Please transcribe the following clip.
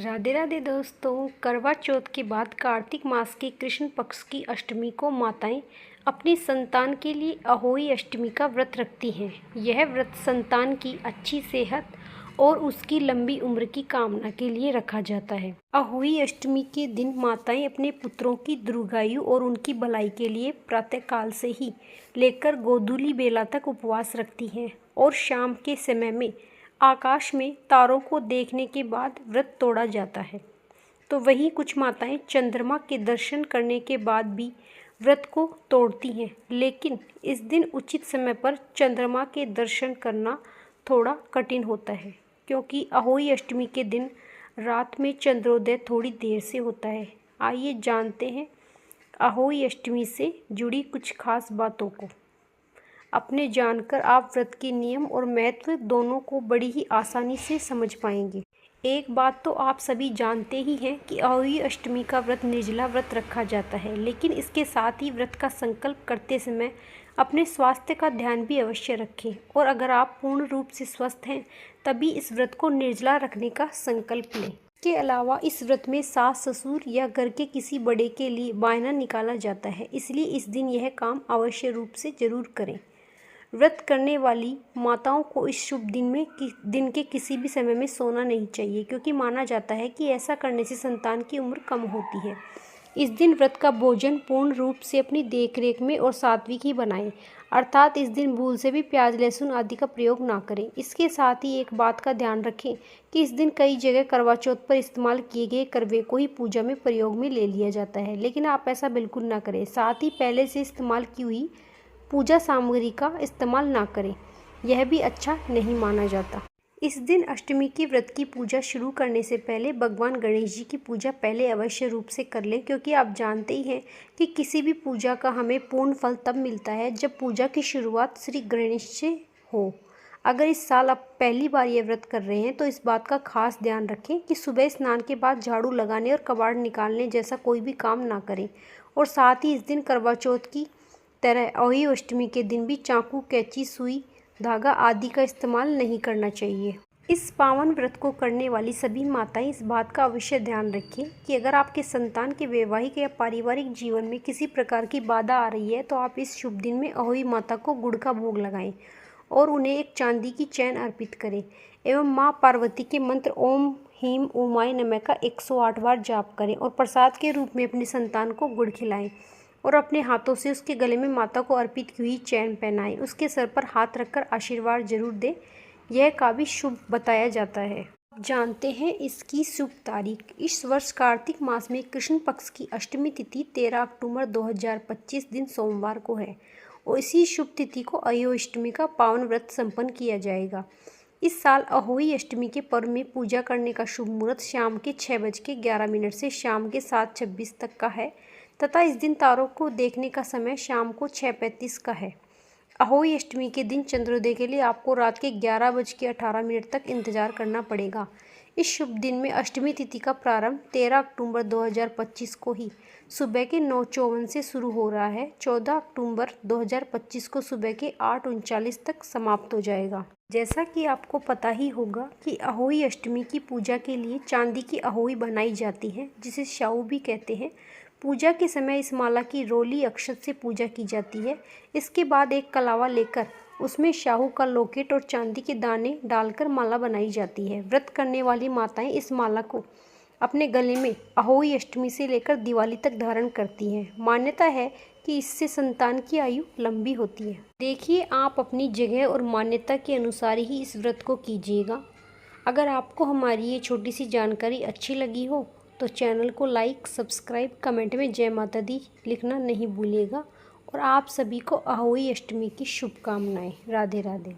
राधे राधे दोस्तों। करवा चौथ के बाद कार्तिक मास के कृष्ण पक्ष की अष्टमी को माताएं अपनी संतान के लिए अहोई अष्टमी का व्रत रखती हैं। यह व्रत संतान की अच्छी सेहत और उसकी लंबी उम्र की कामना के लिए रखा जाता है। अहोई अष्टमी के दिन माताएं अपने पुत्रों की दीर्घायु और उनकी भलाई के लिए प्रातःकाल से ही लेकर गोधूली बेला तक उपवास रखती हैं और शाम के समय में आकाश में तारों को देखने के बाद व्रत तोड़ा जाता है। तो वहीं कुछ माताएं चंद्रमा के दर्शन करने के बाद भी व्रत को तोड़ती हैं, लेकिन इस दिन उचित समय पर चंद्रमा के दर्शन करना थोड़ा कठिन होता है, क्योंकि अहोई अष्टमी के दिन रात में चंद्रोदय थोड़ी देर से होता है। आइए जानते हैं अहोई अष्टमी से जुड़ी कुछ खास बातों को। अपने जानकर आप व्रत के नियम और महत्व दोनों को बड़ी ही आसानी से समझ पाएंगे। एक बात तो आप सभी जानते ही हैं कि अहोई अष्टमी का व्रत निर्जला व्रत रखा जाता है, लेकिन इसके साथ ही व्रत का संकल्प करते समय अपने स्वास्थ्य का ध्यान भी अवश्य रखें। और अगर आप पूर्ण रूप से स्वस्थ हैं तभी इस व्रत को निर्जला रखने का संकल्प लें। इसके अलावा इस व्रत में सास ससुर या घर के किसी बड़े के लिए बायना निकाला जाता है, इसलिए इस दिन यह काम अवश्य रूप से जरूर करें। व्रत करने वाली माताओं को इस शुभ दिन के किसी भी समय में सोना नहीं चाहिए, क्योंकि माना जाता है कि ऐसा करने से संतान की उम्र कम होती है। इस दिन व्रत का भोजन पूर्ण रूप से अपनी देखरेख में और सात्विक ही बनाएं, अर्थात इस दिन भूल से भी प्याज लहसुन आदि का प्रयोग ना करें। इसके साथ ही एक बात का ध्यान रखें कि इस दिन कई जगह करवा चौथ पर इस्तेमाल किए गए करवे को ही पूजा में प्रयोग में ले लिया जाता है, लेकिन आप ऐसा बिल्कुल ना करें। साथ ही पहले से इस्तेमाल की हुई पूजा सामग्री का इस्तेमाल ना करें, यह भी अच्छा नहीं माना जाता। इस दिन अष्टमी के व्रत की पूजा शुरू करने से पहले भगवान गणेश जी की पूजा पहले अवश्य रूप से कर लें, क्योंकि आप जानते ही हैं कि किसी भी पूजा का हमें पूर्ण फल तब मिलता है जब पूजा की शुरुआत श्री गणेश से हो। अगर इस साल आप पहली बार ये व्रत कर रहे हैं तो इस बात का खास ध्यान रखें कि सुबह स्नान के बाद झाड़ू लगाने और कबाड़ निकालने जैसा कोई भी काम ना करें। और साथ ही इस दिन करवा चौथ की तरह अहोई अष्टमी के दिन भी चाकू, कैंची, सुई, धागा आदि का इस्तेमाल नहीं करना चाहिए। इस पावन व्रत को करने वाली सभी माताएं इस बात का अवश्य ध्यान रखें कि अगर आपके संतान के वैवाहिक या पारिवारिक जीवन में किसी प्रकार की बाधा आ रही है तो आप इस शुभ दिन में अहोई माता को गुड़ का भोग लगाएं और उन्हें एक चांदी की चैन अर्पित करें एवं माँ पार्वती के मंत्र ओम ह्रीं उमाय नमः का 108 बार जाप करें और प्रसाद के रूप में अपने संतान को गुड़ खिलाएं और अपने हाथों से उसके गले में माता को अर्पित की हुई चैन पहनाएं। उसके सर पर हाथ रखकर आशीर्वाद जरूर दें। यह काफी शुभ बताया जाता है। आप जानते हैं इसकी शुभ तारीख। इस वर्ष कार्तिक मास में कृष्ण पक्ष की अष्टमी तिथि 13 अक्टूबर 2025 दिन सोमवार को है और इसी शुभ तिथि को अहोई अष्टमी का पावन व्रत संपन्न किया जाएगा। इस साल अहोई अष्टमी के पर्व में पूजा करने का शुभ मुहूर्त शाम के 6:11 से शाम के 7:26 तक का है तथा इस दिन तारों को देखने का समय शाम को 6:35 का है। अहोई अष्टमी के दिन चंद्रोदय के लिए आपको रात के 11:18 तक इंतजार करना पड़ेगा। इस शुभ दिन में अष्टमी तिथि का प्रारंभ 13 अक्टूबर 2025 को ही सुबह के 9:54 से शुरू हो रहा है। 14 अक्टूबर 2025 को सुबह के 8:39 तक समाप्त हो जाएगा। जैसा कि आपको पता ही होगा कि अहोई अष्टमी की पूजा के लिए चांदी की अहोई बनाई जाती है, जिसे शाहू भी कहते हैं। पूजा के समय इस माला की रोली अक्षत से पूजा की जाती है। इसके बाद एक कलावा लेकर उसमें शाहू का लॉकेट और चांदी के दाने डालकर माला बनाई जाती है। व्रत करने वाली माताएं इस माला को अपने गले में अहोई अष्टमी से लेकर दिवाली तक धारण करती हैं। मान्यता है कि इससे संतान की आयु लंबी होती है। देखिए, आप अपनी जगह और मान्यता के अनुसार ही इस व्रत को कीजिएगा। अगर आपको हमारी ये छोटी सी जानकारी अच्छी लगी हो तो चैनल को लाइक, सब्सक्राइब, कमेंट में जय माता दी लिखना नहीं भूलिएगा। और आप सभी को अहोई अष्टमी की शुभकामनाएं। राधे राधे।